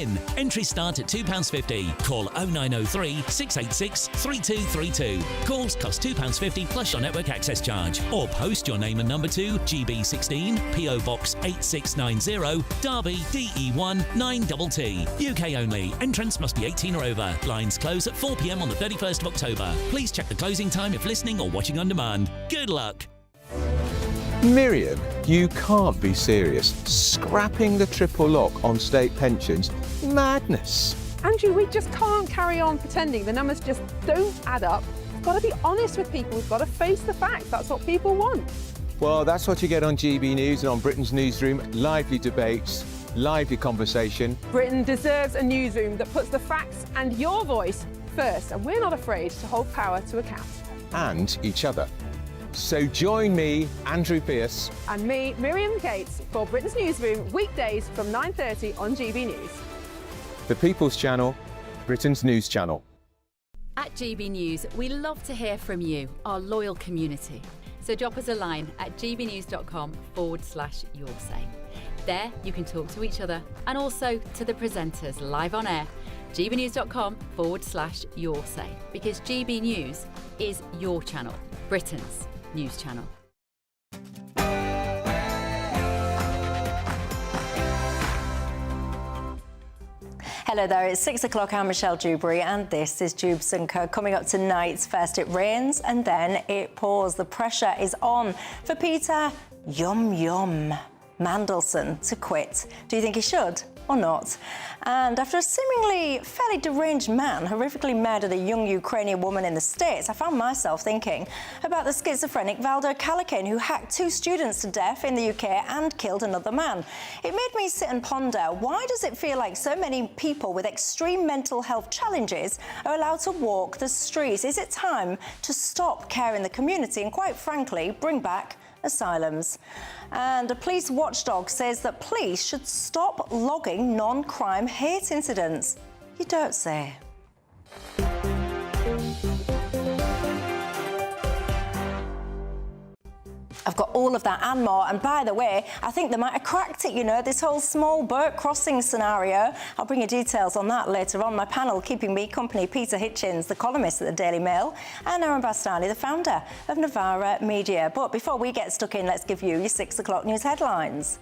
win. Entries start at £2.50. Call 0903 686 3232. Calls cost £2.50 plus your network access charge. Or post your name and number to GB16 PO Box 8690 Derby DE1 9TT. UK only. Entrance must be 18 or over. Lines close at 4 p.m. on the 31st of October. Please check the closing time if listening or watching on demand. Good luck. Miriam, you can't be serious. Scrapping the triple lock on state pensions? Madness. Andrew, we just can't carry on pretending. The numbers just don't add up. We've got to be honest with people. We've got to face the facts. That's what people want. Well, that's what you get on GB News and on Britain's Newsroom. Lively debates, lively conversation. Britain deserves a newsroom that puts the facts and your voice first, and we're not afraid to hold power to account. And each other. So join me, Andrew Pearce. And me, Miriam Gates, for Britain's Newsroom, weekdays from 9:30 on GB News. The People's Channel, Britain's news channel. At GB News, we love to hear from you, our loyal community. So drop us a line at gbnews.com/yoursay. There you can talk to each other and also to the presenters live on air. gbnews.com/yoursay, because GB News is your channel, Britain's news channel. Hello there, it's 6 o'clock. I'm Michelle Dewberry and this is Dewbs & Co. Coming up tonight, first it rains and then it pours. The pressure is on for Peter Mandelson to quit. Do you think he should or not? And after a seemingly fairly deranged man horrifically murdered a young Ukrainian woman in the States, I found myself thinking about the schizophrenic Valdo Kalakin, who hacked 2 students to death in the UK and killed another man. It made me sit and ponder, why does it feel like so many people with extreme mental health challenges are allowed to walk the streets? Is it time to stop caring the community and, quite frankly, bring back asylums? And a police watchdog says that police should stop logging non-crime hate incidents. You don't say. I've got all of that and more. And by the way, I think they might have cracked it, you know, this whole small boat crossing scenario. I'll bring you details on that later on. My panel keeping me company, Peter Hitchens, the columnist at the Daily Mail, and Aaron Bastani, the founder of Navara Media. But before we get stuck in, let's give you your 6 o'clock news headlines.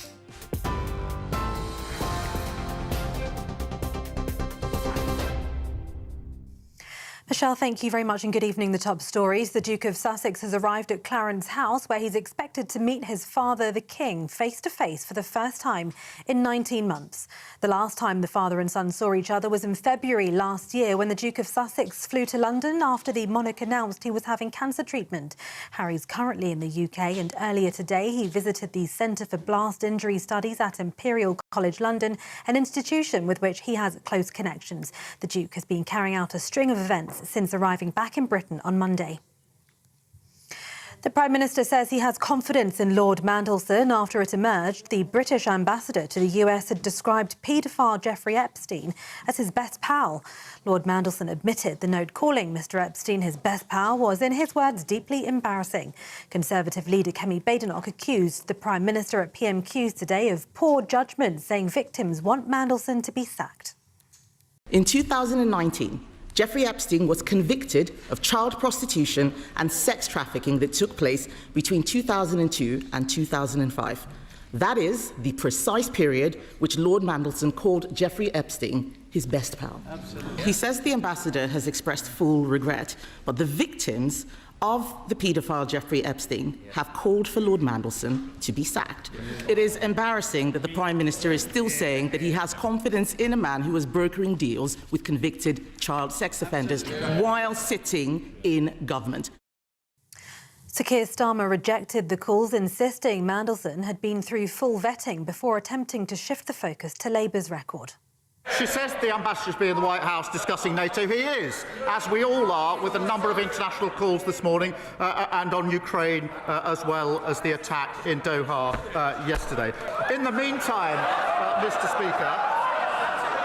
Michelle, thank you very much and good evening. The top stories. The Duke of Sussex has arrived at Clarence House, where he's expected to meet his father, the King, face-to-face for the first time in 19 months. The last time the father and son saw each other was in February last year, when the Duke of Sussex flew to London after the monarch announced he was having cancer treatment. Harry's currently in the UK, and earlier today he visited the Centre for Blast Injury Studies at Imperial College London, an institution with which he has close connections. The Duke has been carrying out a string of events since arriving back in Britain on Monday. The Prime Minister says he has confidence in Lord Mandelson after it emerged the British ambassador to the US had described paedophile Jeffrey Epstein as his best pal. Lord Mandelson admitted the note calling Mr Epstein his best pal was, in his words, deeply embarrassing. Conservative leader Kemi Badenoch accused the Prime Minister at PMQs today of poor judgment, saying victims want Mandelson to be sacked. In 2019, Jeffrey Epstein was convicted of child prostitution and sex trafficking that took place between 2002 and 2005. That is the precise period which Lord Mandelson called Jeffrey Epstein his best pal. Absolutely. He says the ambassador has expressed full regret, but the victims of the paedophile Jeffrey Epstein have called for Lord Mandelson to be sacked. It is embarrassing that the Prime Minister is still saying that he has confidence in a man who was brokering deals with convicted child sex offenders while sitting in government. Sir Keir Starmer rejected the calls, insisting Mandelson had been through full vetting before attempting to shift the focus to Labour's record. She says the ambassador's been in the White House discussing NATO. He is, as we all are, with a number of international calls this morning and on Ukraine, as well as the attack in Doha yesterday. In the meantime, Mr Speaker,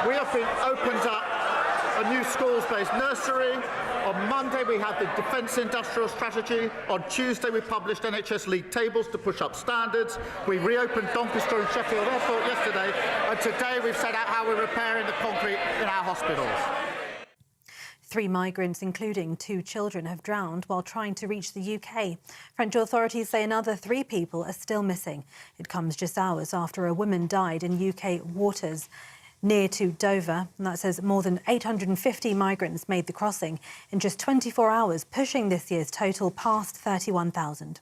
we have been opened up a new schools-based nursery. On Monday, we had the Defence Industrial Strategy. On Tuesday, we published NHS league tables to push up standards. We reopened Doncaster and Sheffield Airport yesterday. And today, we've set out how we're repairing the concrete in our hospitals. 3 migrants, including 2 children, have drowned while trying to reach the UK. French authorities say another 3 people are still missing. It comes just hours after a woman died in UK waters near to Dover. And that says more than 850 migrants made the crossing in just 24 hours, pushing this year's total past 31,000.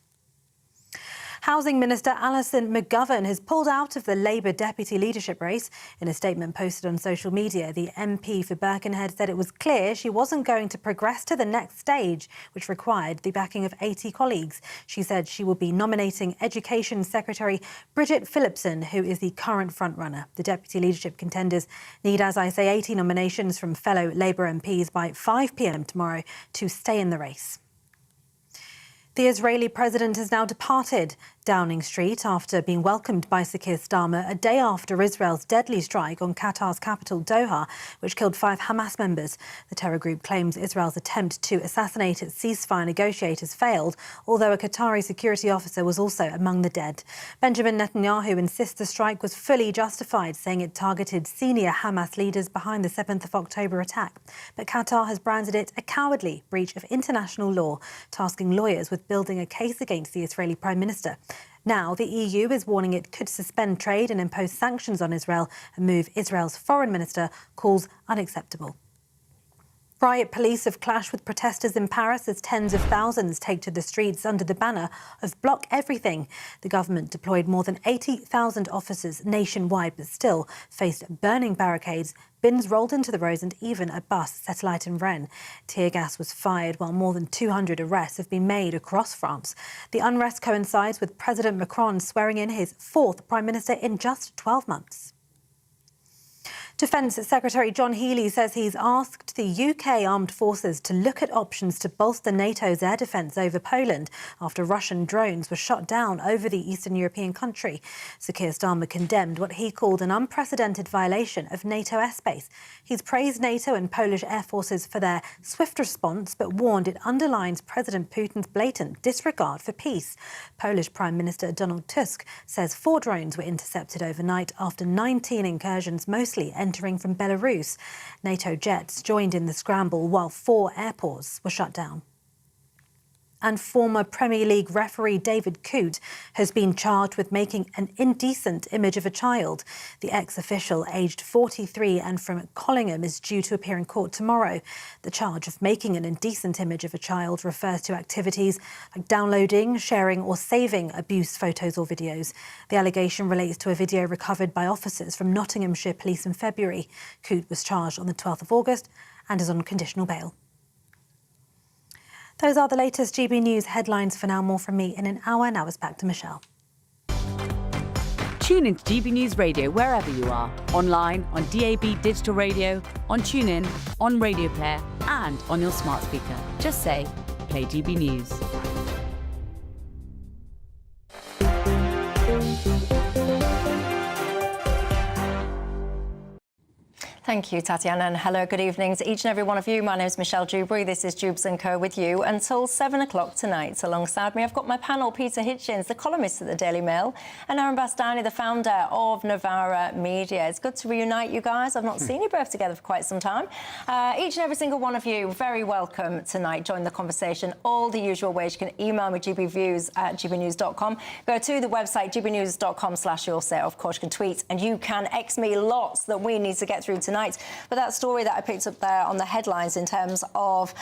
Housing Minister Alison McGovern has pulled out of the Labour deputy leadership race. In a statement posted on social media, the MP for Birkenhead said it was clear she wasn't going to progress to the next stage, which required the backing of 80 colleagues. She said she will be nominating Education Secretary Bridget Phillipson, who is the current frontrunner. The deputy leadership contenders need, as I say, 80 nominations from fellow Labour MPs by 5 p.m. tomorrow to stay in the race. The Israeli president has now departed Downing Street after being welcomed by Sir Keir Starmer a day after Israel's deadly strike on Qatar's capital Doha, which killed 5 Hamas members. The terror group claims Israel's attempt to assassinate its ceasefire negotiators failed, although a Qatari security officer was also among the dead. Benjamin Netanyahu insists the strike was fully justified, saying it targeted senior Hamas leaders behind the 7th of October attack. But Qatar has branded it a cowardly breach of international law, tasking lawyers with building a case against the Israeli Prime Minister. Now, the EU is warning it could suspend trade and impose sanctions on Israel, a move Israel's foreign minister calls unacceptable. Riot police have clashed with protesters in Paris as tens of thousands take to the streets under the banner of Block Everything. The government deployed more than 80,000 officers nationwide, but still faced burning barricades, bins rolled into the roads and even a bus set alight in Rennes. Tear gas was fired while more than 200 arrests have been made across France. The unrest coincides with President Macron swearing in his 4th Prime Minister in just 12 months. Defence Secretary John Healey says he's asked the UK armed forces to look at options to bolster NATO's air defence over Poland after Russian drones were shot down over the Eastern European country. Sir Keir Starmer condemned what he called an unprecedented violation of NATO airspace. He's praised NATO and Polish air forces for their swift response, but warned it underlines President Putin's blatant disregard for peace. Polish Prime Minister Donald Tusk says 4 drones were intercepted overnight after 19 incursions, mostly entering from Belarus. NATO jets joined in the scramble while 4 airports were shut down. And former Premier League referee David Coote has been charged with making an indecent image of a child. The ex-official, aged 43 and from Collingham, is due to appear in court tomorrow. The charge of making an indecent image of a child refers to activities like downloading, sharing or saving abuse photos or videos. The allegation relates to a video recovered by officers from Nottinghamshire Police in February. Coote was charged on the 12th of August and is on conditional bail. Those are the latest GB News headlines for now. More from me in an hour. Now it's back to Michelle. Tune into GB News Radio wherever you are. Online, on DAB digital radio, on TuneIn, on Radio Player and on your smart speaker. Just say, play GB News. Thank you, Tatiana, and hello, good evening to each and every one of you. My name is Michelle Dewberry. This is Dewbs & Co with you until 7 o'clock tonight. Alongside me, I've got my panel, Peter Hitchens, the columnist at the Daily Mail, and Aaron Bastani, the founder of Novara Media. It's good to reunite you guys. I've not seen you both together for quite some time. Each and every single one of you, very welcome tonight. Join the conversation all the usual ways. You can email me, gbviews@gbnews.com. Go to the website, gbnews.com/you'll say. Of course, you can tweet and you can X me lots that we need to get through tonight. But that story that I picked up there on the headlines in terms of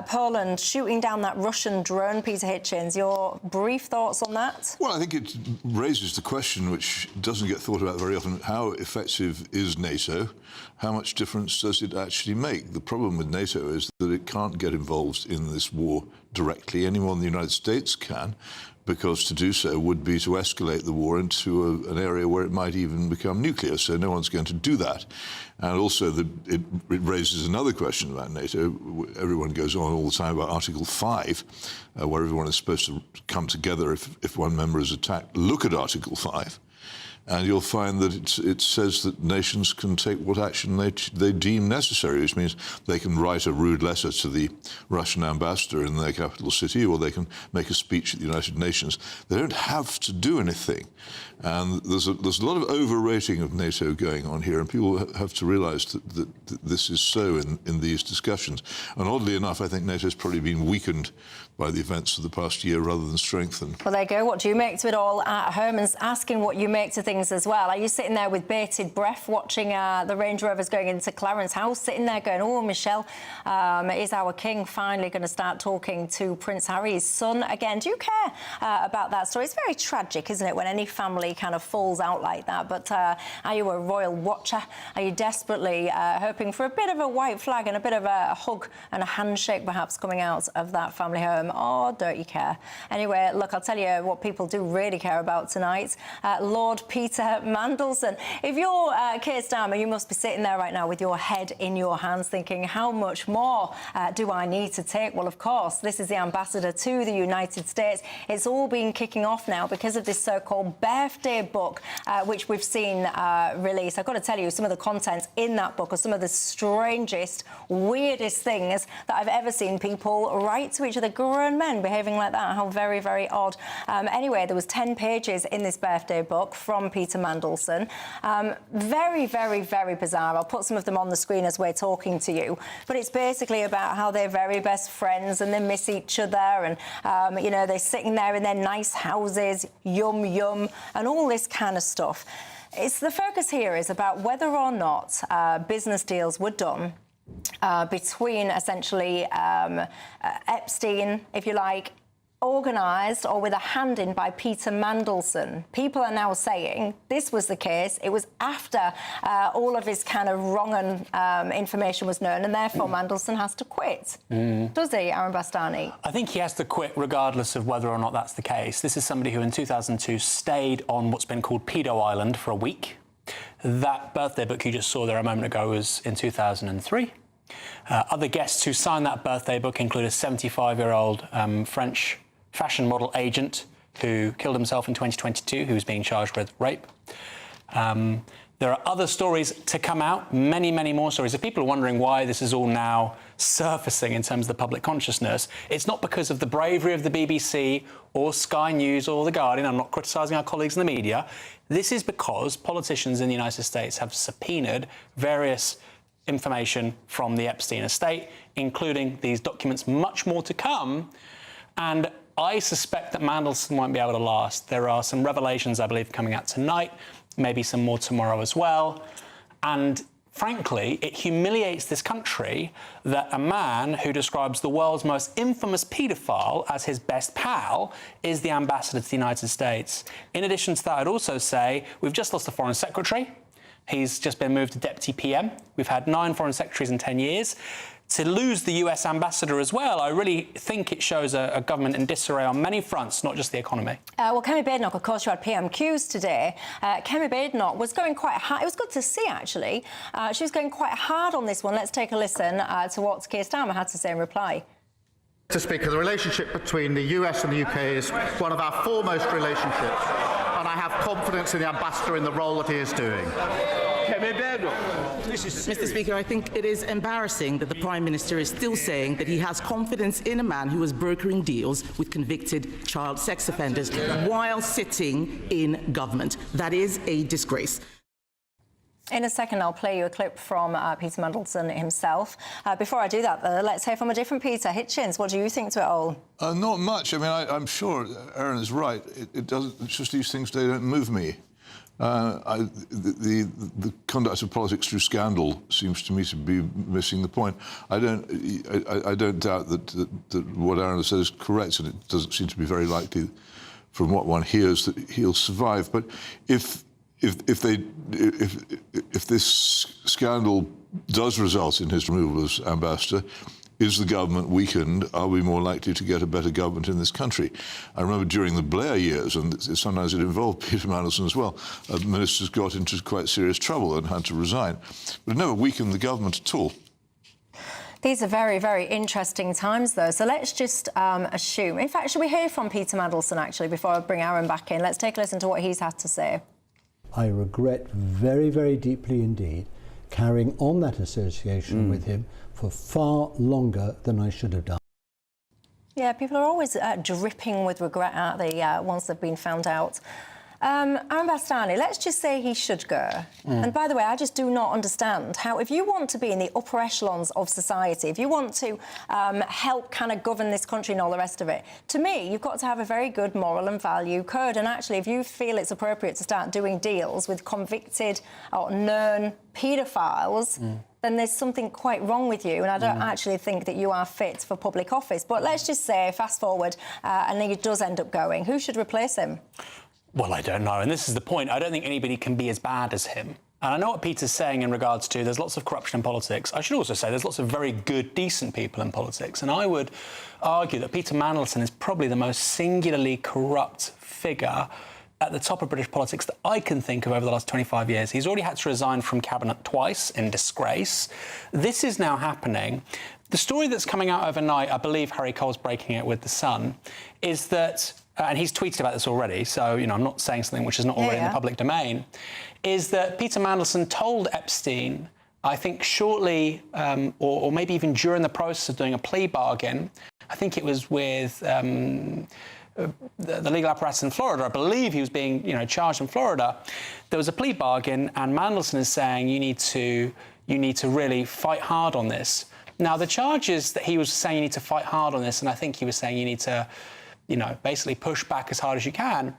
Poland shooting down that Russian drone, Peter Hitchens, your brief thoughts on that? Well, I think it raises the question, which doesn't get thought about very often, how effective is NATO? How much difference does it actually make? The problem with NATO is that it can't get involved in this war directly any more than the United States can, because to do so would be to escalate the war into an area where it might even become nuclear, so no one's going to do that. And also it raises another question about NATO. Everyone goes on all the time about Article 5, where everyone is supposed to come together if one member is attacked. Look at Article 5. And you'll find that it says that nations can take what action they deem necessary, which means they can write a rude letter to the Russian ambassador in their capital city, or they can make a speech at the United Nations. They don't have to do anything. And there's a lot of overrating of NATO going on here, and people have to realise that this is so in these discussions. And oddly enough, I think NATO's probably been weakened by the events of the past year rather than strengthened. Well, there you go. What do you make to it all at home? And asking what you make to things as well. Are you sitting there with bated breath watching the Range Rovers going into Clarence House, sitting there going, oh, Michelle, is our king finally going to start talking to Prince Harry's son again? Do you care about that story? It's very tragic, isn't it, when any family kind of falls out like that? But are you a royal watcher? Are you desperately hoping for a bit of a white flag and a bit of a hug and a handshake perhaps coming out of that family home? Or don't you care? Anyway, look, I'll tell you what people do really care about tonight. Lord Peter Mandelson. If you're Keir Starmer, you must be sitting there right now with your head in your hands thinking, how much more do I need to take? Well, of course, this is the ambassador to the United States. It's all been kicking off now because of this so-called birthday book, which we've seen released. I've got to tell you, some of the content in that book are some of the strangest, weirdest things that I've ever seen people write to each other. Grown men behaving like that. How very, very odd. Anyway, there was 10 pages in this birthday book from Peter Mandelson. Very, very, very bizarre. I'll put some of them on the screen as we're talking to you. But it's basically about how they're very best friends and they miss each other and, you know, they're sitting there in their nice houses, yum, yum, and all this kind of stuff. The focus here is about whether or not business deals were done between essentially Epstein, if you like, organised or with a hand in by Peter Mandelson. People are now saying this was the case. It was after all of his kind of wrong information was known, and therefore Mandelson has to quit. Does he, Aaron Bastani? I think he has to quit regardless of whether or not that's the case. This is somebody who in 2002 stayed on what's been called Pedo Island for a week. That birthday book you just saw there a moment ago was in 2003. Other guests who signed that birthday book include a 75-year-old French fashion model agent who killed himself in 2022, who was being charged with rape. There are other stories to come out, many, many more stories. If people are wondering why this is all now surfacing in terms of the public consciousness, it's not because of the bravery of the BBC or Sky News or The Guardian. I'm not criticising our colleagues in the media. This is because politicians in the United States have subpoenaed various information from the Epstein estate, including these documents, much more to come. And I suspect that Mandelson won't be able to last. There are some revelations, I believe, coming out tonight, maybe some more tomorrow as well. And frankly, it humiliates this country that a man who describes the world's most infamous paedophile as his best pal is the ambassador to the United States. In addition to that, I'd also say we've just lost a foreign secretary. He's just been moved to deputy PM. We've had 9 foreign secretaries in 10 years. To lose the US ambassador as well, I really think it shows a government in disarray on many fronts, not just the economy. Well, Kemi Badenoch, of course, you had PMQs today. Kemi Badenoch was going quite hard. It was good to see, actually. She was going quite hard on this one. Let's take a listen to what Keir Starmer had to say in reply. Mr. Speaker, the relationship between the US and the UK is one of our foremost relationships, and I have confidence in the ambassador in the role that he is doing. Mr. Speaker, I think it is embarrassing that the Prime Minister is still saying that he has confidence in a man who was brokering deals with convicted child sex offenders while sitting in government. That is a disgrace. In a second, I'll play you a clip from Peter Mandelson himself. Before I do that, though, let's hear from a different Peter. Hitchens, what do you think to it all? Not much. I mean, I'm sure Aaron is right. It doesn't. It's just these things, they don't move me. The conduct of politics through scandal seems to me to be missing the point. I don't doubt that what Aaron has said is correct, and it doesn't seem to be very likely, from what one hears, that he'll survive. But if this scandal does result in his removal as ambassador, is the government weakened? Are we more likely to get a better government in this country? I remember during the Blair years, and sometimes it involved Peter Mandelson as well, ministers got into quite serious trouble and had to resign. But it never weakened the government at all. These are very, very interesting times, though. So let's just assume... In fact, should we hear from Peter Mandelson, actually, before I bring Aaron back in? Let's take a listen to what he's had to say. I regret very, very deeply indeed carrying on that association with him for far longer than I should have done. Yeah, people are always dripping with regret, aren't they, once they've been found out. Aaron Bastani, let's just say he should go. And by the way, I just do not understand how, if you want to be in the upper echelons of society, if you want to help kind of govern this country and all the rest of it, to me, you've got to have a very good moral and value code. And actually, if you feel it's appropriate to start doing deals with convicted or known paedophiles, then there's something quite wrong with you, and I don't actually think that you are fit for public office. But let's just say, fast forward, and he does end up going. Who should replace him? Well, I don't know, and this is the point. I don't think anybody can be as bad as him. And I know what Peter's saying in regards to there's lots of corruption in politics. I should also say there's lots of very good, decent people in politics. And I would argue that Peter Mandelson is probably the most singularly corrupt figure at the top of British politics that I can think of over the last 25 years. He's already had to resign from cabinet twice in disgrace. This is now happening. The story that's coming out overnight, I believe Harry Cole's breaking it with The Sun, is that, and he's tweeted about this already, so, you know, I'm not saying something which is not already in the public domain, is that Peter Mandelson told Epstein, I think shortly, or maybe even during the process of doing a plea bargain, I think it was with the legal apparatus in Florida. I believe he was being, charged in Florida. There was a plea bargain, and Mandelson is saying you need to really fight hard on this. Now, the charges that he was saying you need to fight hard on this, and I think he was saying you need to, basically push back as hard as you can.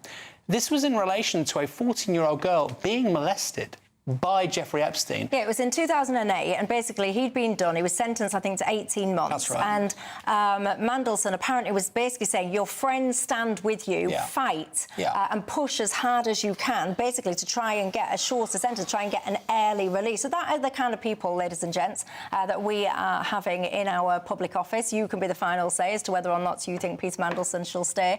This was in relation to a 14-year-old girl being molested by Jeffrey Epstein. Yeah, it was in 2008, and basically he'd been done. He was sentenced, I think, to 18 months. That's right. And Mandelson apparently was basically saying, your friends stand with you, fight, and push as hard as you can, basically to try and get a shorter sentence, try and get an early release. So that are the kind of people, ladies and gents, that we are having in our public office. You can be the final say as to whether or not you think Peter Mandelson shall stay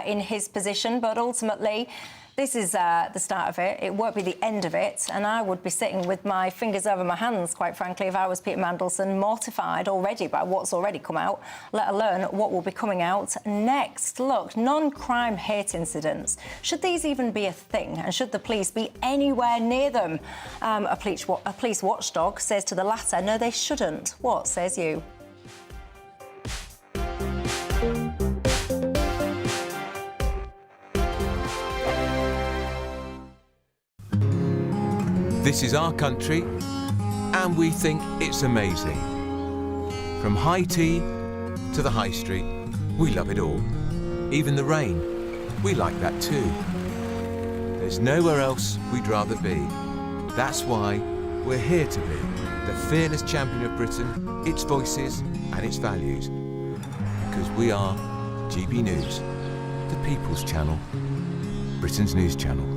in his position. But ultimately, this is the start of it. It won't be the end of it. And I would be sitting with my fingers over my hands, quite frankly, if I was Peter Mandelson, mortified already by what's already come out, let alone what will be coming out next. Look, non-crime hate incidents. Should these even be a thing? And should the police be anywhere near them? A police watchdog says to the latter, no, they shouldn't. What says you? This is our country, and we think it's amazing. From high tea to the high street, we love it all. Even the rain, we like that too. There's nowhere else we'd rather be. That's why we're here to be the fearless champion of Britain, its voices and its values. Because we are GB News, the People's Channel, Britain's news channel.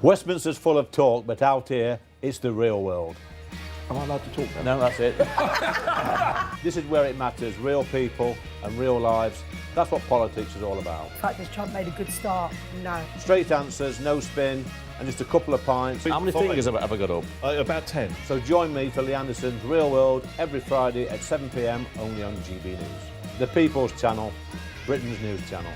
Westminster's full of talk, but out here, it's the real world. Am I allowed to talk then? No, that's it. This is where it matters, real people and real lives. That's what politics is all about. The fact that Trump made a good start, no. Straight answers, no spin, and just a couple of pints. How many fingers have I got up? About 10. So join me for Lee Anderson's Real World every Friday at 7 p.m, only on GB News. The People's Channel, Britain's news channel.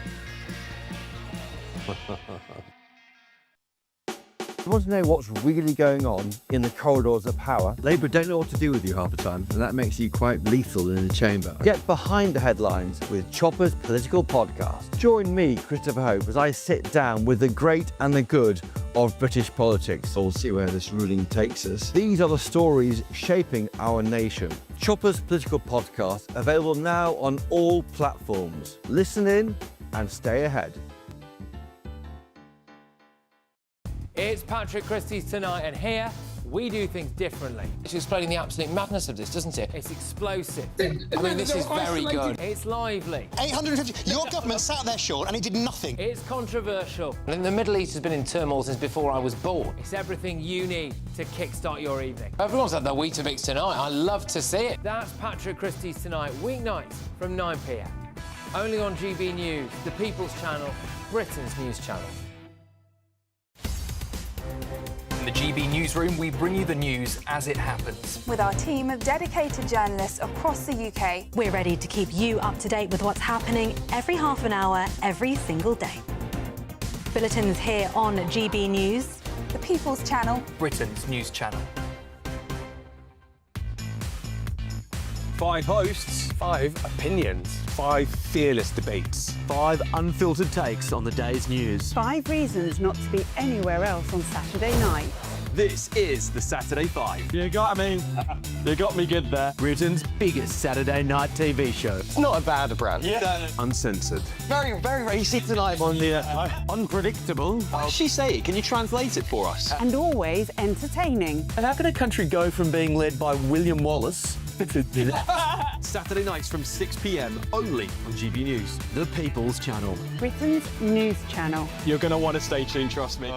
You want to know what's really going on in the corridors of power? Labour don't know what to do with you half the time, and that makes you quite lethal in the chamber. Get behind the headlines with Chopper's Political Podcast. Join me, Christopher Hope, as I sit down with the great and the good of British politics. We'll see where this ruling takes us. These are the stories shaping our nation. Chopper's Political Podcast, available now on all platforms. Listen in and stay ahead. It's Patrick Christie's Tonight, and here we do things differently. It's explaining the absolute madness of this, doesn't it? It's explosive. I mean, this is very good. It's lively. 850. Your government sat there short and it did nothing. It's controversial. And the Middle East has been in turmoil since before I was born. It's everything you need to kickstart your evening. Everyone's had their Weetabix tonight. I love to see it. That's Patrick Christie's Tonight, weeknights from 9 p.m. Only on GB News, the People's Channel, Britain's news channel. In the GB Newsroom, we bring you the news as it happens. With our team of dedicated journalists across the UK. We're ready to keep you up to date with what's happening every half an hour, every single day. Bulletins here on GB News. The People's Channel. Britain's news channel. 5 hosts, 5 opinions, 5 fearless debates, 5 unfiltered takes on the day's news. 5 reasons not to be anywhere else on Saturday night. This is the Saturday 5. You got me. You got me good there. Britain's biggest Saturday night TV show. It's not a bad brand. Yeah. Uncensored. Very, very racy tonight. On the unpredictable. What did she say? Can you translate it for us? And always entertaining. And how can a country go from being led by William Wallace to Saturday nights from 6 p.m. only on GB News, the People's Channel. Britain's news channel. You're going to want to stay tuned, trust me.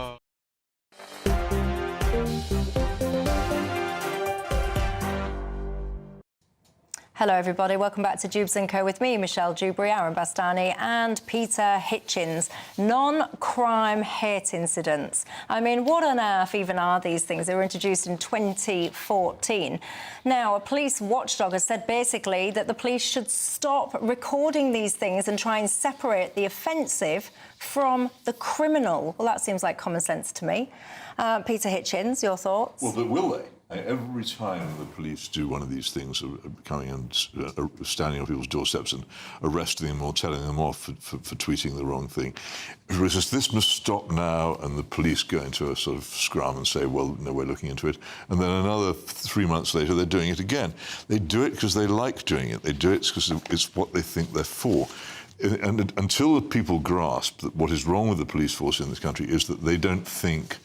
Hello everybody, welcome back to Dewbs & Co with me, Michelle Dewberry, Aaron Bastani and Peter Hitchens. Non-crime hate incidents. I mean, what on earth even are these things? They were introduced in 2014. Now, a police watchdog has said basically that the police should stop recording these things and try and separate the offensive from the criminal. Well, that seems like common sense to me. Peter Hitchens, your thoughts? Well, but will they? Every time the police do one of these things, coming and standing on people's doorsteps and arresting them or telling them off for tweeting the wrong thing, it says, this must stop now, and the police go into a sort of scrum and say, well, no, we're looking into it. And then another 3 months later, they're doing it again. They do it because they like doing it. They do it because it's what they think they're for. And until people grasp that what is wrong with the police force in this country is that they don't think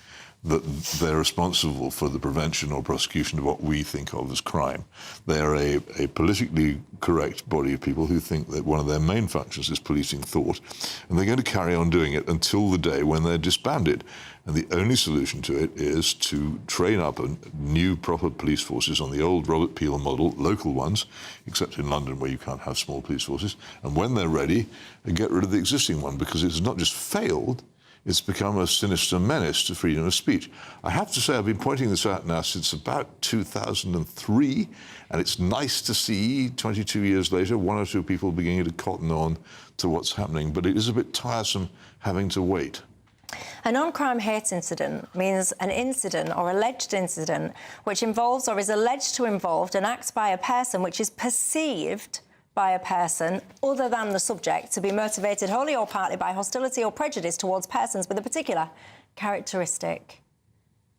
that they're responsible for the prevention or prosecution of what we think of as crime. They are a politically correct body of people who think that one of their main functions is policing thought, and they're going to carry on doing it until the day when they're disbanded. And the only solution to it is to train up new proper police forces on the old Robert Peel model, local ones, except in London where you can't have small police forces, and when they're ready, get rid of the existing one, because it's not just failed, it's become a sinister menace to freedom of speech. I have to say, I've been pointing this out now since about 2003, and it's nice to see, 22 years later, 1 or 2 people beginning to cotton on to what's happening, but it is a bit tiresome having to wait. A non-crime hate incident means an incident or alleged incident which involves or is alleged to involve an act by a person which is perceived by a person other than the subject to be motivated wholly or partly by hostility or prejudice towards persons with a particular characteristic.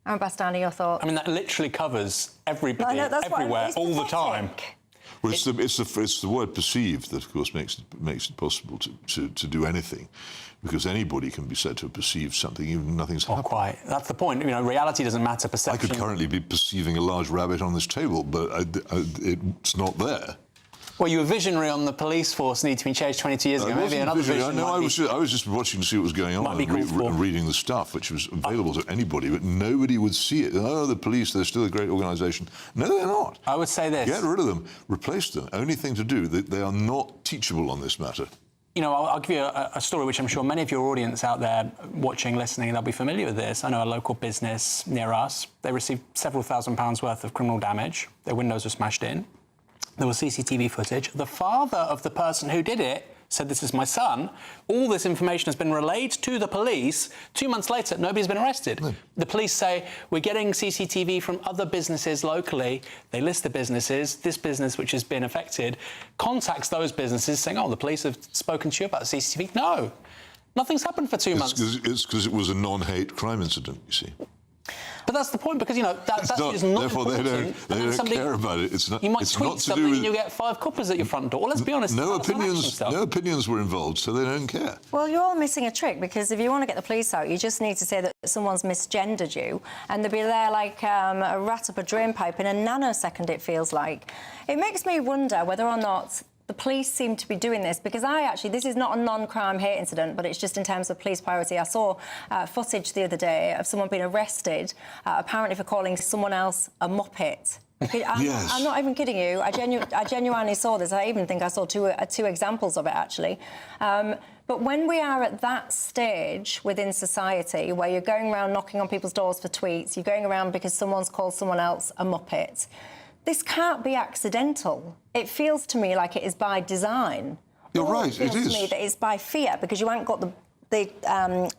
Aaron Bastani, your thoughts? I mean, that literally covers everybody, everywhere, all the time. Well, it's the word perceived that, of course, makes it possible to do anything, because anybody can be said to have perceived something, even nothing's happened. Quite. That's the point. You know, reality doesn't matter, perception. I could currently be perceiving a large rabbit on this table, but it's not there. Well, you were visionary on the police force need to be changed 22 years ago. Maybe another vision. No, I was just watching to see what was going on and reading the stuff, which was available to anybody, but nobody would see it. Oh, the police, they're still a great organisation. No, they're not. I would say this. Get rid of them. Replace them. Only thing to do, they are not teachable on this matter. You know, I'll give you a story which I'm sure many of your audience out there watching, listening, they'll be familiar with this. I know a local business near us, they received several £1,000s worth of criminal damage. Their windows were smashed in. There was CCTV footage. The father of the person who did it said, this is my son. All this information has been relayed to the police. 2 months later, nobody's been arrested. No. The police say, we're getting CCTV from other businesses locally. They list the businesses. This business, which has been affected, contacts those businesses saying, oh, the police have spoken to you about CCTV. No, nothing's happened for 2 months. It's because it was a non-hate crime incident, you see. But that's the point, because, you know, that is not therefore important. They don't care about it. It's not. You might it's tweet not to something do with, and you get 5 coppers at your front door. Well, let's be honest. No opinions were involved, so they don't care. Well, you're all missing a trick, because if you want to get the police out, you just need to say that someone's misgendered you, and they'll be there like a rat up a drain pipe in a nanosecond, it feels like. It makes me wonder whether or not the police seem to be doing this, because this is not a non-crime hate incident, but it's just in terms of police priority. I saw footage the other day of someone being arrested, apparently for calling someone else a muppet. Yes. I'm not even kidding you. I genuinely saw this. I even think I saw two examples of it, actually. But when we are at that stage within society where you're going around knocking on people's doors for tweets, you're going around because someone's called someone else a muppet, this can't be accidental. It feels to me like it is by design. You're right, it feels it is. to me that it's by fear, because you haven't got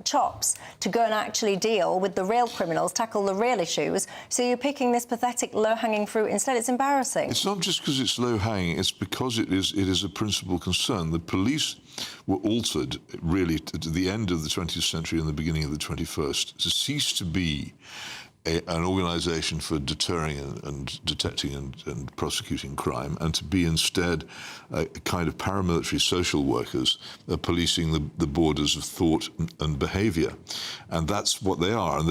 chops to go and actually deal with the real criminals, tackle the real issues. So you're picking this pathetic low-hanging fruit instead. It's embarrassing. It's not just because it's low-hanging, it's because it is a principal concern. The police were altered, really, at the end of the 20th century and the beginning of the 21st, to cease to be an organisation for deterring and detecting and prosecuting crime, and to be instead a kind of paramilitary social workers policing the borders of thought and behaviour. And that's what they are. And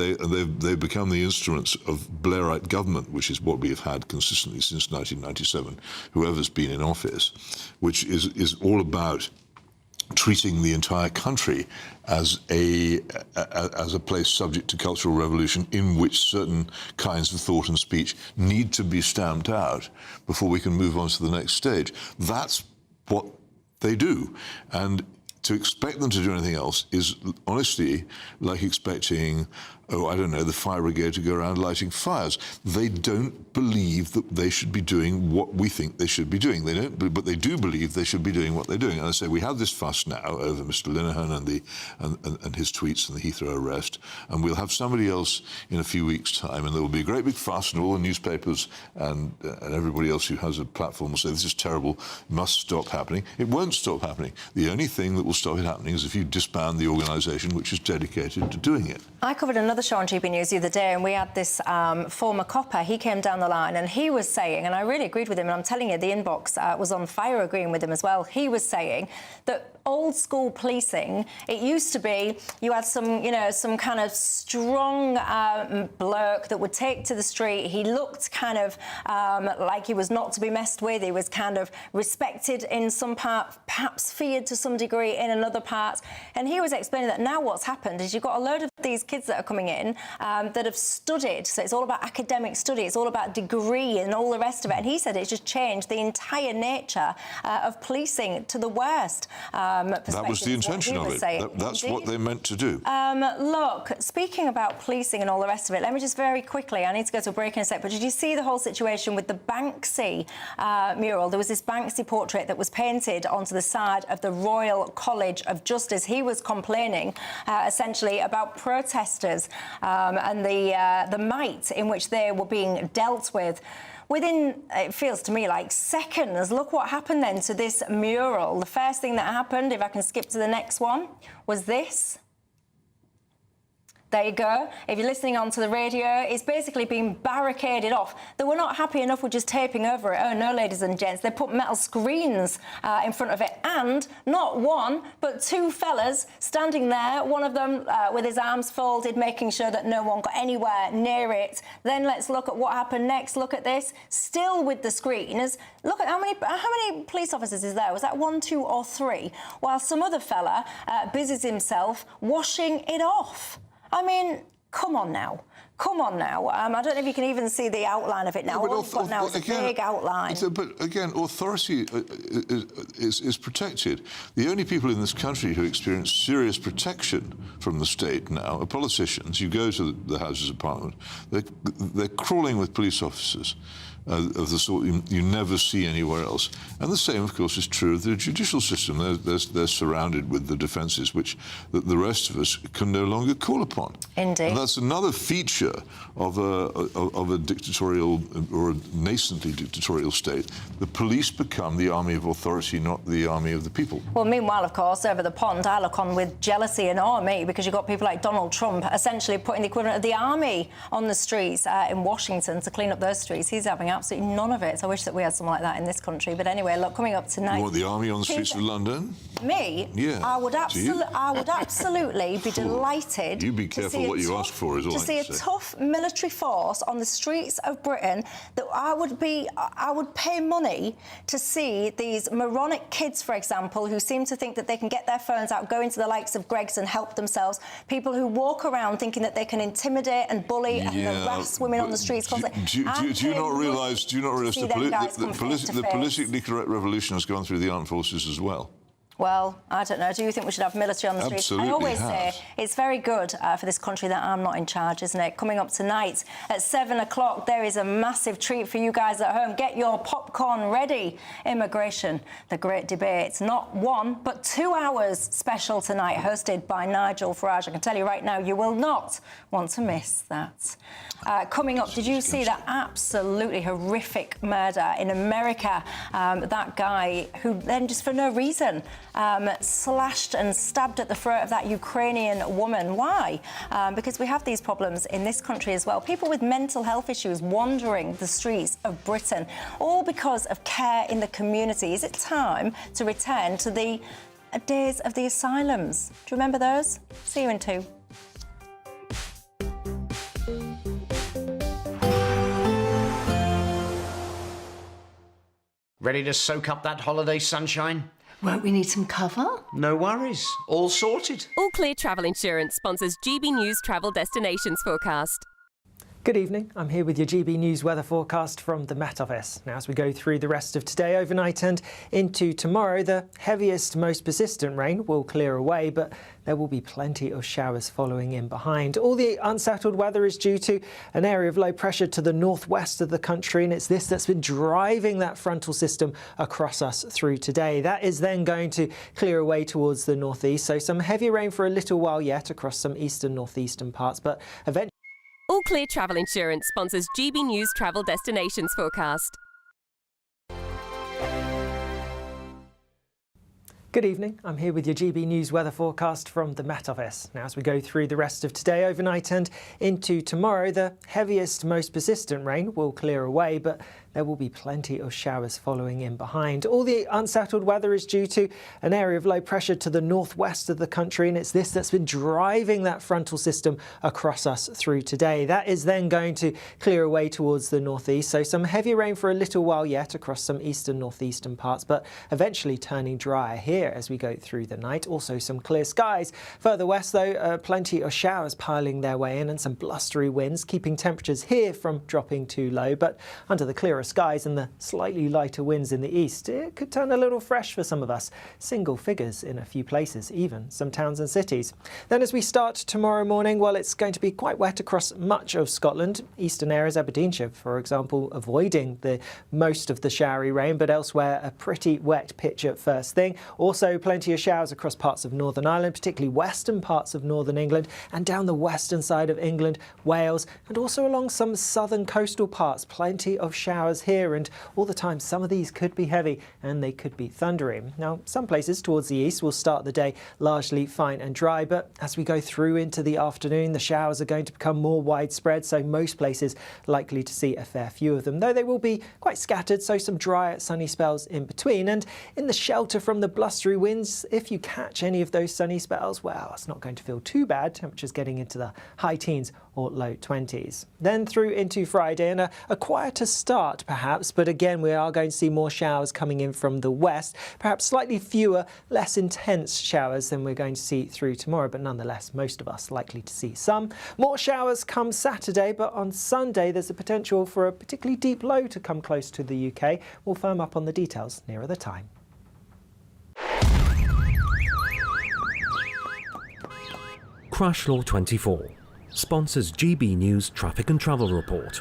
they've become the instruments of Blairite government, which is what we have had consistently since 1997, whoever's been in office, which is all about treating the entire country as a place subject to cultural revolution, in which certain kinds of thought and speech need to be stamped out before we can move on to the next stage. That's what they do. And to expect them to do anything else is honestly like expecting, oh, I don't know, the fire brigade to go around lighting fires. They don't believe that they should be doing what we think they should be doing. They don't, but they do believe they should be doing what they're doing. And I say we have this fuss now over Mr. Linehan and his tweets and the Heathrow arrest, and we'll have somebody else in a few weeks' time, and there will be a great big fuss, and all the newspapers and everybody else who has a platform will say this is terrible, must stop happening. It won't stop happening. The only thing that will stop it happening is if you disband the organisation which is dedicated to doing it. I covered another show on GB News the other day, and we had this former copper. He came down the line and he was saying, and I really agreed with him, and I'm telling you, the inbox was on fire agreeing with him as well. He was saying that old school policing, it used to be you had some, you know, some kind of strong bloke that would take to the street. He looked kind of like he was not to be messed with. He was kind of respected in some part, perhaps feared to some degree in another part. And he was explaining that now what's happened is you've got a load of these kids that are coming in that have studied. So it's all about academic study. It's all about degree and all the rest of it. And he said it's just changed the entire nature of policing to the worst. That was the intention of it. That's what they meant to do. Look, speaking about policing and all the rest of it, let me just very quickly, I need to go to a break in a sec, but did you see the whole situation with the Banksy mural? There was this Banksy portrait that was painted onto the side of the Royal College of Justice. He was complaining, essentially, about protesters and the might in which they were being dealt with. Within, it feels to me like seconds, look what happened then to this mural. The first thing that happened, if I can skip to the next one, was this. There you go. If you're listening onto the radio, it's basically been barricaded off. They were not happy enough with just taping over it. Oh, no, ladies and gents. They put metal screens in front of it. And not one, but two fellas standing there, one of them with his arms folded, making sure that no one got anywhere near it. Then let's look at what happened next. Look at this. Still with the screens. Look at how many police officers is there? Was that 1, 2 or 3? While some other fella busies himself washing it off. I mean, come on now. Come on now. I don't know if you can even see the outline of it now. All we've got now is a big outline. But again, authority is protected. The only people in this country who experience serious protection from the state now are politicians. You go to the Houses of Parliament, they're crawling with police officers. Of the sort you never see anywhere else. And the same, of course, is true of the judicial system. They're surrounded with the defences which the rest of us can no longer call upon. Indeed. And that's another feature of a dictatorial or a nascently dictatorial state. The police become the army of authority, not the army of the people. Well, meanwhile, of course, over the pond, I look on with jealousy and awe, me, because you've got people like Donald Trump essentially putting the equivalent of the army on the streets in Washington to clean up those streets. He's having absolutely none of it. So I wish that we had something like that in this country. But anyway, look, coming up tonight... You want the army on the streets of London? Me? Yeah. I would absolutely be delighted... You be careful what you ask for, is all I to see a tough military force on the streets of Britain. That I would pay money to see these moronic kids, for example, who seem to think that they can get their phones out, go into the likes of Greggs and help themselves. People who walk around thinking that they can intimidate and bully and harass women on the streets. Do you not realise the politically correct revolution has gone through the armed forces as well? Well, I don't know. Do you think we should have military on the streets? Absolutely I always have. say it's very good for this country that I'm not in charge, isn't it? Coming up tonight at 7 o'clock, there is a massive treat for you guys at home. Get your popcorn ready. Immigration, the great debate. Not 1, but 2 hours special tonight, hosted by Nigel Farage. I can tell you right now, you will not want to miss that. Coming up, did you see that absolutely horrific murder in America? That guy who then, just for no reason, slashed and stabbed at the throat of that Ukrainian woman. Why? Because we have these problems in this country as well. People with mental health issues wandering the streets of Britain, all because of care in the community. Is it time to return to the days of the asylums? Do you remember those? See you in 2. Ready to soak up that holiday sunshine? Won't we need some cover? No worries. All sorted. All Clear Travel Insurance sponsors GB News Travel Destinations Forecast. Good evening. I'm here with your GB News weather forecast from the Met Office. Now, as we go through the rest of today, overnight and into tomorrow, the heaviest, most persistent rain will clear away, but there will be plenty of showers following in behind. All the unsettled weather is due to an area of low pressure to the northwest of the country, and it's this that's been driving that frontal system across us through today. That is then going to clear away towards the northeast, so some heavy rain for a little while yet across some eastern, northeastern parts, but eventually... All Clear Travel Insurance sponsors GB News Travel Destinations Forecast. Good evening. I'm here with your GB News weather forecast from the Met Office. Now, as we go through the rest of today, overnight and into tomorrow, the heaviest, most persistent rain will clear away, but there will be plenty of showers following in behind. All the unsettled weather is due to an area of low pressure to the northwest of the country, and it's this that's been driving that frontal system across us through today. That is then going to clear away towards the northeast, so some heavy rain for a little while yet across some eastern, northeastern parts, but eventually turning drier here as we go through the night. Also some clear skies. Further west, though, plenty of showers piling their way in and some blustery winds, keeping temperatures here from dropping too low, but under the clearer skies and the slightly lighter winds in the east, it could turn a little fresh for some of us. Single figures in a few places, even some towns and cities. Then as we start tomorrow morning, well, it's going to be quite wet across much of Scotland. Eastern areas, Aberdeenshire, for example, avoiding the most of the showery rain, but elsewhere a pretty wet pitch at first thing. Also plenty of showers across parts of Northern Ireland, particularly western parts of Northern England and down the western side of England, Wales, and also along some southern coastal parts. Plenty of showers here, and all the time some of these could be heavy and they could be thundering. Now, some places towards the east will start the day largely fine and dry, but as we go through into the afternoon, the showers are going to become more widespread, so most places likely to see a fair few of them, though they will be quite scattered, so some dry sunny spells in between. And in the shelter from the blustery winds, if you catch any of those sunny spells, well, it's not going to feel too bad. Temperatures getting into the high teens or low 20s. Then through into Friday, and a quieter start perhaps, but again we are going to see more showers coming in from the west, perhaps slightly fewer, less intense showers than we're going to see through tomorrow, but nonetheless most of us likely to see some. More showers come Saturday, but on Sunday there's a potential for a particularly deep low to come close to the UK. We'll firm up on the details nearer the time. Crash Law 24 sponsors GB News Traffic and Travel Report.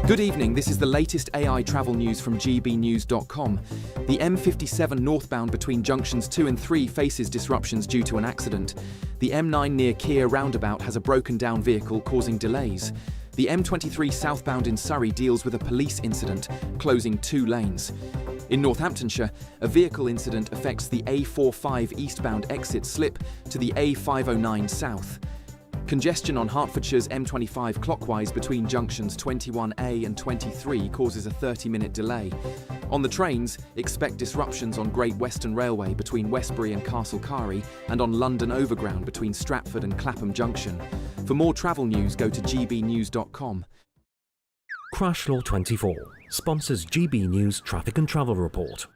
Good evening, this is the latest AI travel news from GBnews.com. The M57 northbound between junctions 2 and 3 faces disruptions due to an accident. The M9 near Keir roundabout has a broken down vehicle causing delays. The M23 southbound in Surrey deals with a police incident, closing 2 lanes. In Northamptonshire, a vehicle incident affects the A45 eastbound exit slip to the A509 south. Congestion on Hertfordshire's M25 clockwise between junctions 21A and 23 causes a 30-minute delay. On the trains, expect disruptions on Great Western Railway between Westbury and Castlecary and on London Overground between Stratford and Clapham Junction. For more travel news, go to gbnews.com. Crash Law 24 sponsors GB News Traffic and Travel Report.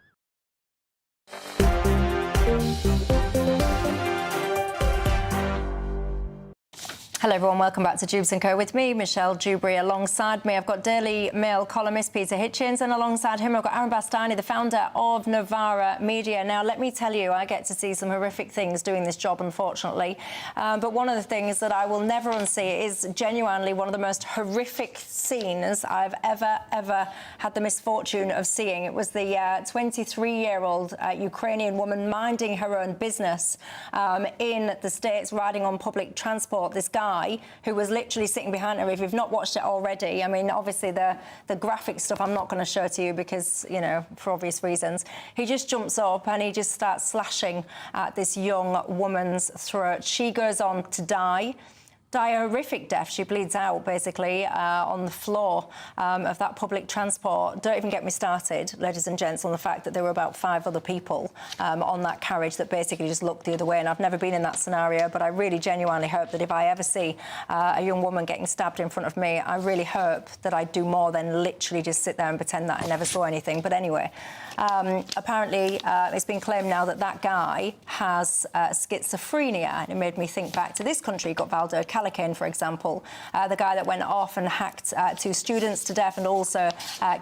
Hello everyone, welcome back to Dewbs & Co. with me, Michelle Dewberry. Alongside me, I've got Daily Mail columnist Peter Hitchens, and alongside him I've got Aaron Bastani, the founder of Novara Media. Now, let me tell you, I get to see some horrific things doing this job, unfortunately. But one of the things that I will never unsee is genuinely one of the most horrific scenes I've ever had the misfortune of seeing. It was the 23-year-old Ukrainian woman minding her own business in the States, riding on public transport. This guy who was literally sitting behind her. If you've not watched it already, I mean, obviously the graphic stuff I'm not going to show to you because, you know, for obvious reasons. He just jumps up and he just starts slashing at this young woman's throat. She goes on to die a horrific death. She bleeds out, basically, on the floor of that public transport. Don't even get me started, ladies and gents, on the fact that there were about 5 other people on that carriage that basically just looked the other way. And I've never been in that scenario, but I really genuinely hope that if I ever see a young woman getting stabbed in front of me, I really hope that I do more than literally just sit there and pretend that I never saw anything. But anyway, apparently it's been claimed now that that guy has schizophrenia, and it made me think back to this country. You've got Valdo Calican, for example, the guy that went off and hacked 2 students to death and also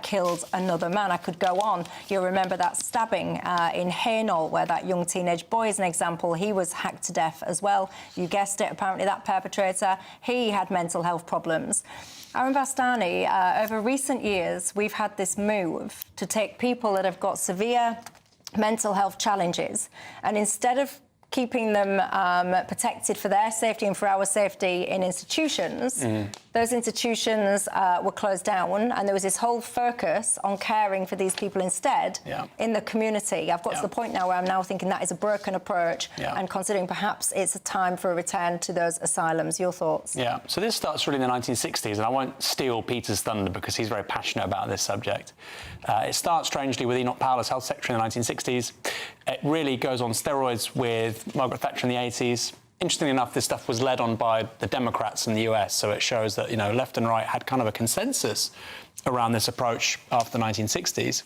killed another man. I could go on. You'll remember that stabbing in Hainault, where that young teenage boy is an example. He was hacked to death as well. You guessed it, apparently that perpetrator, he had mental health problems. Aaron Bastani, over recent years, we've had this move to take people that have got severe mental health challenges, and instead of keeping them protected for their safety and for our safety in institutions, those institutions were closed down, and there was this whole focus on caring for these people instead in the community. I've got to the point now where I'm now thinking that is a broken approach and considering perhaps it's a time for a return to those asylums. Your thoughts? Yeah, so this starts really in the 1960s, and I won't steal Peter's thunder because he's very passionate about this subject. It starts, strangely, with Enoch Powell as Health Secretary in the 1960s. It really goes on steroids with Margaret Thatcher in the 80s. Interestingly enough, this stuff was led on by the Democrats in the US, so it shows that, you know, left and right had kind of a consensus around this approach after the 1960s.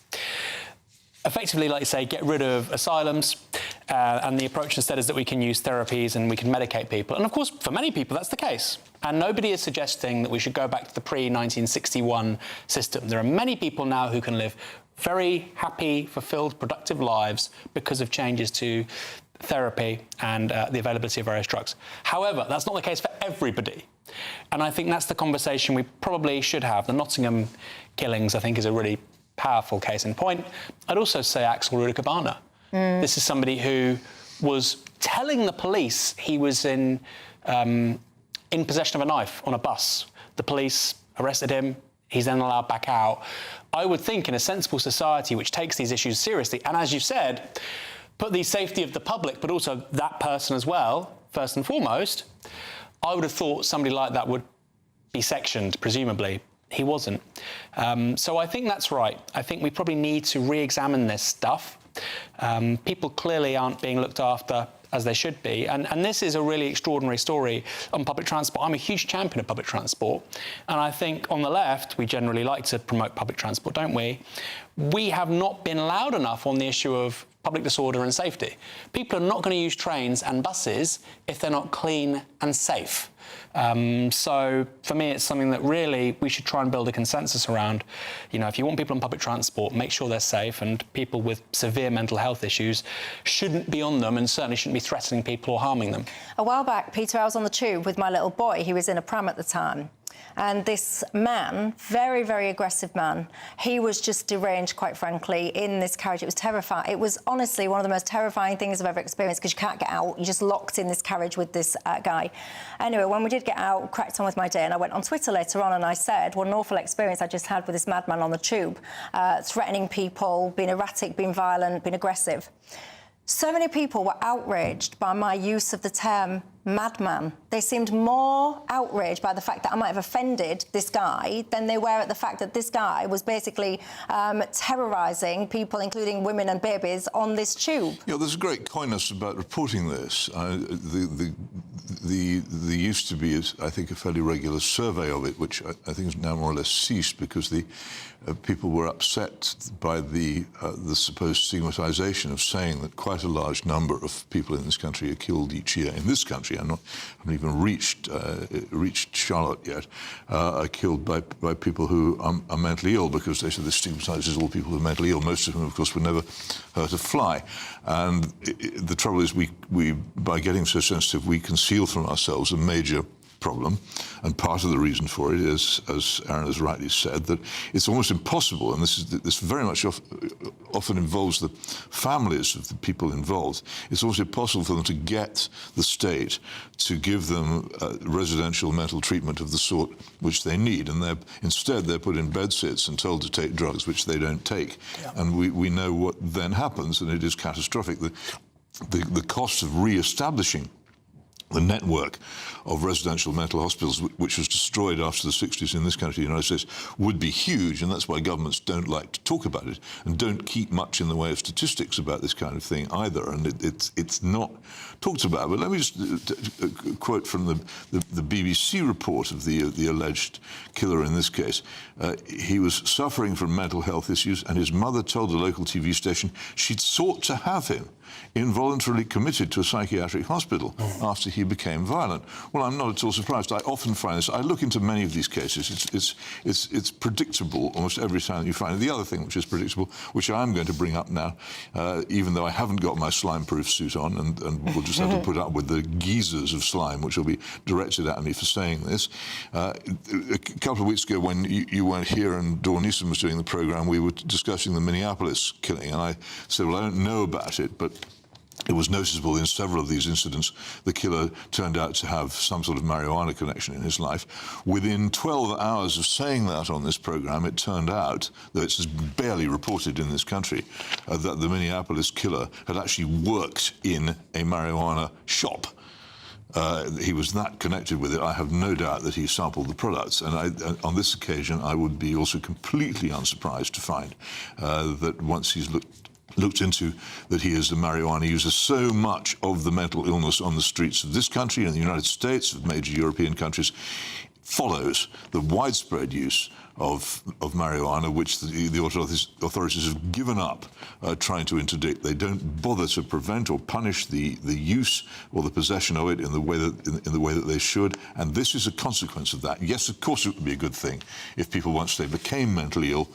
Effectively, like you say, get rid of asylums, and the approach instead is that we can use therapies and we can medicate people. And of course, for many people, that's the case. And nobody is suggesting that we should go back to the pre-1961 system. There are many people now who can live very happy, fulfilled, productive lives because of changes to therapy and the availability of various drugs. However, that's not the case for everybody. And I think that's the conversation we probably should have. The Nottingham killings, I think, is a really powerful case in point. I'd also say Axel Rudakabana. This is somebody who was telling the police he was in possession of a knife on a bus. The police arrested him. He's then allowed back out. I would think in a sensible society which takes these issues seriously, and as you said, put the safety of the public, but also that person as well, first and foremost, I would have thought somebody like that would be sectioned, presumably. He wasn't. So I think that's right. I think we probably need to re-examine this stuff. People clearly aren't being looked after as they should be. And this is a really extraordinary story on public transport. I'm a huge champion of public transport. And I think on the left, we generally like to promote public transport, don't we? We have not been loud enough on the issue of public disorder and safety. People are not going to use trains and buses if they're not clean and safe. So for me, it's something that really we should try and build a consensus around. You know, if you want people on public transport, make sure they're safe, and people with severe mental health issues shouldn't be on them and certainly shouldn't be threatening people or harming them. A while back, Peter, I was on the tube with my little boy. He was in a pram at the time. And this man, very, very aggressive man, he was just deranged, quite frankly, in this carriage. It was terrifying. It was honestly one of the most terrifying things I've ever experienced because you can't get out. You're just locked in this carriage with this guy. Anyway, when we did get out, cracked on with my day, and I went on Twitter later on and I said, what an awful experience I just had with this madman on the tube, threatening people, being erratic, being violent, being aggressive. So many people were outraged by my use of the term madman. They seemed more outraged by the fact that I might have offended this guy than they were at the fact that this guy was basically terrorising people, including women and babies, on this tube. Yeah, there's a great coyness about reporting this. There used to be, I think, a fairly regular survey of it, which I think has now more or less ceased because the people were upset by the supposed stigmatisation of saying that quite a large number of people in this country are killed each year, in this country country, haven't even reached Charlotte yet, are killed by people who are mentally ill, because they say this stigmatises all people who are mentally ill, most of whom, of course, were never hurt a fly. And the trouble is, we by getting so sensitive, we conceal from ourselves a major problem, and part of the reason for it is, as Aaron has rightly said, that it's almost impossible, and this very much often involves the families of the people involved. It's almost impossible for them to get the state to give them residential mental treatment of the sort which they need, and instead they're put in bed sits and told to take drugs which they don't take. Yeah. And we know what then happens, and it is catastrophic. The cost of re-establishing the network of residential mental hospitals, which was destroyed after the 60s in this country, the United States, would be huge, and that's why governments don't like to talk about it and don't keep much in the way of statistics about this kind of thing either, and it's not talked about. But let me just quote from the BBC report of the alleged killer in this case. He was suffering from mental health issues, and his mother told the local TV station she'd sought to have him involuntarily committed to a psychiatric hospital after he became violent. Well, I'm not at all surprised. I often find this. I look into many of these cases. It's predictable almost every time you find it. The other thing which is predictable, which I'm going to bring up now, even though I haven't got my slime-proof suit on, and we'll just have to put up with the geysers of slime which will be directed at me for saying this. A couple of weeks ago, when you weren't here and Dawn Neeson was doing the programme, we were discussing the Minneapolis killing, and I said, well, I don't know about it, but it was noticeable in several of these incidents the killer turned out to have some sort of marijuana connection in his life. Within 12 hours of saying that on this programme, it turned out, though it's barely reported in this country, that the Minneapolis killer had actually worked in a marijuana shop. He was that connected with it. I have no doubt that he sampled the products. And on this occasion, I would be also completely unsurprised to find that once he's looked into that he is a marijuana user. So much of the mental illness on the streets of this country and the United States, of major European countries, follows the widespread use of marijuana, which the authorities have given up trying to interdict. They don't bother to prevent or punish the use or the possession of it in the way that they should, and this is a consequence of that. Yes, of course, it would be a good thing if people, once they became mentally ill,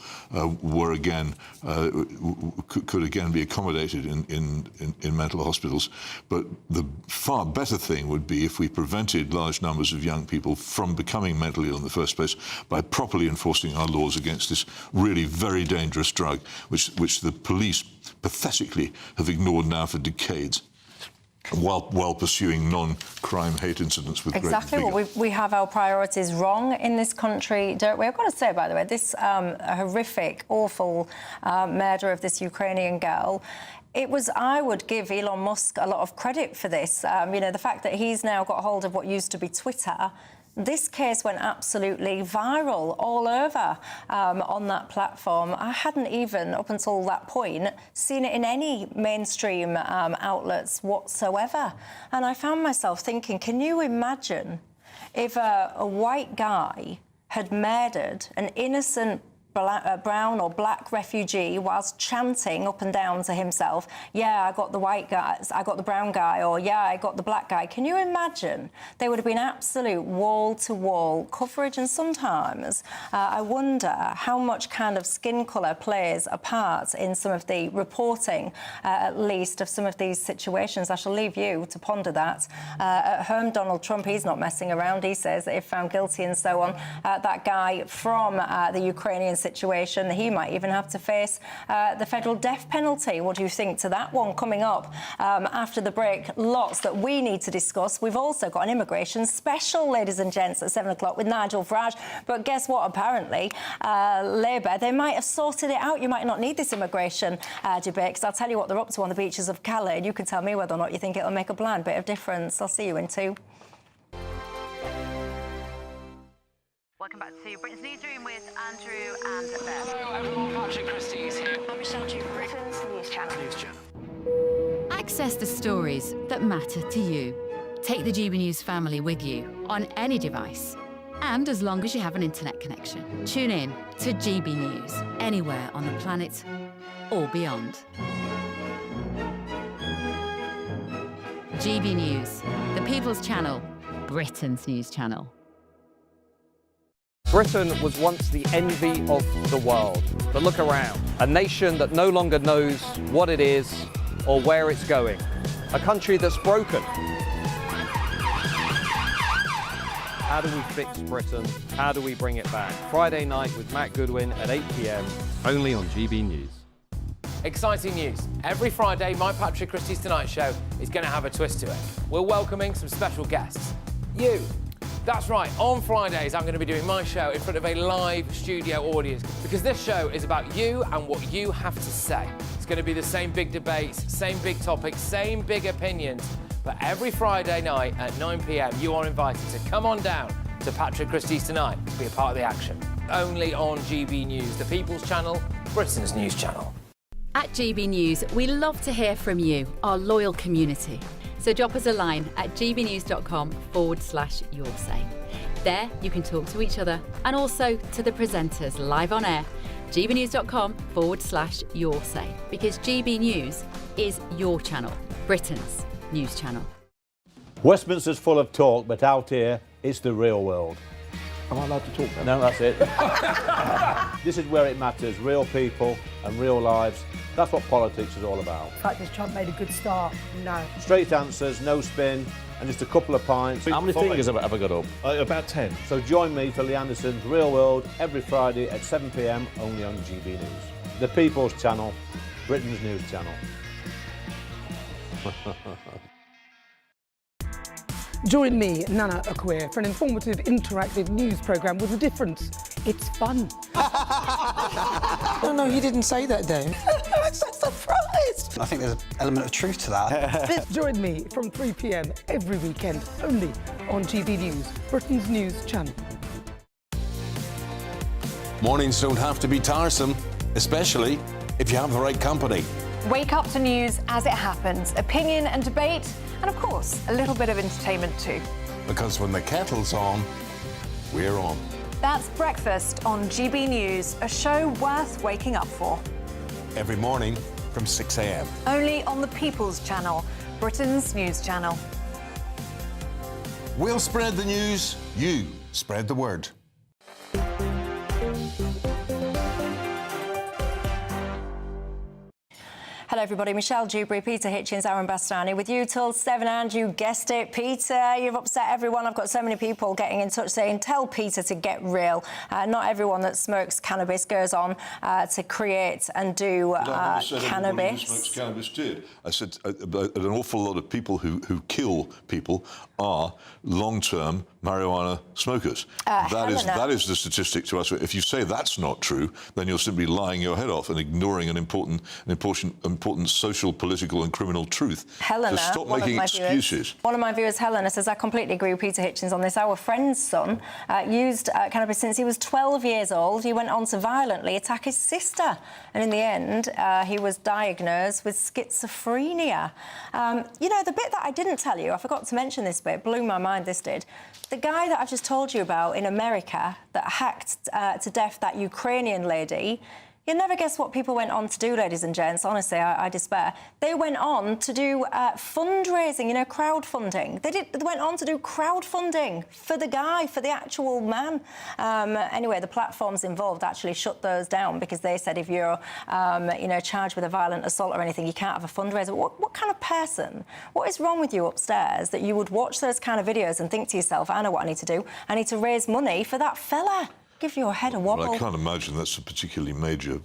could again be accommodated in mental hospitals. But the far better thing would be if we prevented large numbers of young people from becoming mentally ill in the first place by properly enforcing our laws against this really very dangerous drug, which the police pathetically have ignored now for decades, while pursuing non-crime hate incidents with exactly. great vigor. Well, we have our priorities wrong in this country, don't we? I've got to say, by the way, this horrific, awful murder of this Ukrainian girl. I would give Elon Musk a lot of credit for this. You know, the fact that he's now got hold of what used to be Twitter. This case went absolutely viral all over on that platform. I hadn't even, up until that point, seen it in any mainstream outlets whatsoever. And I found myself thinking, can you imagine if a white guy had murdered an innocent brown or black refugee whilst chanting up and down to himself, yeah, I got the white guy, I got the brown guy, or yeah, I got the black guy. Can you imagine? There would have been absolute wall-to-wall coverage, and sometimes I wonder how much kind of skin colour plays a part in some of the reporting, at least, of some of these situations. I shall leave you to ponder that. At home, Donald Trump, he's not messing around. He says that if found guilty and so on, that guy from the Ukrainian situation, he might even have to face the federal death penalty. What do you think to that one coming up after the break? Lots that we need to discuss. We've also got an immigration special, ladies and gents, at 7 o'clock with Nigel Farage. But guess what? Apparently, Labour, they might have sorted it out. You might not need this immigration debate, because I'll tell you what they're up to on the beaches of Calais, and you can tell me whether or not you think it'll make a blind bit of difference. I'll see you in 2. Welcome back to Britain's Newsroom with Andrew and Beth. Hello everyone, Patrick Christie is here. I'm Michelle Dewberry. Britain's News Channel. Access the stories that matter to you. Take the GBNews family with you on any device. And as long as you have an internet connection. Tune in to GB News, anywhere on the planet or beyond. GB News, the People's Channel, Britain's news channel. Britain was once the envy of the world. But look around. A nation that no longer knows what it is or where it's going. A country that's broken. How do we fix Britain? How do we bring it back? Friday night with Matt Goodwin at 8 p.m. only on GB News. Exciting news. Every Friday, my Patrick Christie's Tonight Show is going to have a twist to it. We're welcoming some special guests. You. That's right, on Fridays I'm going to be doing my show in front of a live studio audience because this show is about you and what you have to say. It's going to be the same big debates, same big topics, same big opinions. But every Friday night at 9 p.m, you are invited to come on down to Patrick Christie's Tonight to be a part of the action. Only on GB News, the People's Channel, Britain's news channel. At GB News, we love to hear from you, our loyal community. So drop us a line at gbnews.com/yoursay. There you can talk to each other and also to the presenters live on air. gbnews.com/yoursay, because GB News is your channel, Britain's news channel. Westminster's full of talk, but out here, it's the real world. Am I allowed to talk now? No, that's it. This is where it matters. Real people and real lives. That's what politics is all about. The fact that Trump made a good start, no. Straight answers, no spin, and just a couple of pints. How many fingers have I got up? About 10. So join me for Lee Anderson's Real World every Friday at 7 p.m. only on GB News. The People's Channel, Britain's news channel. Join me, Nana Akwe, for an informative, interactive news programme with a difference. It's fun. No, he didn't say that, Dave. I'm so surprised. I think there's an element of truth to that. Join me from 3 p.m. every weekend, only on GB News, Britain's news channel. Mornings don't have to be tiresome, especially if you have the right company. Wake up to news as it happens, opinion and debate, and of course, a little bit of entertainment too. Because when the kettle's on, we're on. That's Breakfast on GB News, a show worth waking up for. Every morning from 6 a.m. Only on the People's Channel, Britain's news channel. We'll spread the news, you spread the word. Hello everybody, Michelle Dewberry, Peter Hitchens, Aaron Bastani with you till 7, and you guessed it, Peter, you've upset everyone. I've got so many people getting in touch saying, tell Peter to get real. Not everyone that smokes cannabis goes on to create and do cannabis. Who smokes cannabis did. I said an awful lot of people who kill people are long-term marijuana smokers. That is the statistic to us. If you say that's not true, then you're simply lying your head off and ignoring an important social, political and criminal truth. Helena, so stop making excuses. One of my viewers, Helena, says, I completely agree with Peter Hitchens on this. Our friend's son used cannabis since he was 12 years old. He went on to violently attack his sister. And in the end, he was diagnosed with schizophrenia. You know, the bit that I didn't tell you, I forgot to mention this bit, blew my mind, this did. The guy that I've just told you about in America that hacked to death that Ukrainian lady, you'll never guess what people went on to do, ladies and gents. Honestly, I despair. They went on to do fundraising, you know, crowdfunding. They went on to do crowdfunding for the guy, for the actual man. Anyway, the platforms involved actually shut those down because they said if you're, you know, charged with a violent assault or anything, you can't have a fundraiser. What kind of person? What is wrong with you upstairs that you would watch those kind of videos and think to yourself, I know what I need to do. I need to raise money for that fella. Give your head a wobble. Well, I can't imagine that's a particularly major